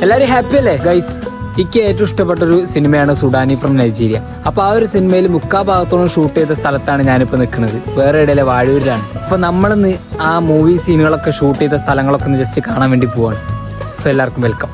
എല്ലാരും ഹാപ്പി അല്ലേ ഗൈസ്? എനിക്ക് ഏറ്റവും ഇഷ്ടപ്പെട്ട ഒരു സിനിമയാണ് സുഡാനി ഫ്രം നൈജീരിയ. അപ്പൊ ആ ഒരു സിനിമയിൽ മുക്കാ ഭാഗത്തോളം ഷൂട്ട് ചെയ്ത സ്ഥലത്താണ് ഞാനിപ്പോ നിൽക്കുന്നത്. വേറെ ഇടയിലെ വാഴൂരിലാണ്. അപ്പൊ നമ്മളിന്ന് ആ മൂവി സീനുകളൊക്കെ ഷൂട്ട് ചെയ്ത സ്ഥലങ്ങളൊക്കെ ഒന്ന് ജസ്റ്റ് കാണാൻ വേണ്ടി പോവാണ്. സോ എല്ലാവർക്കും വെൽക്കം.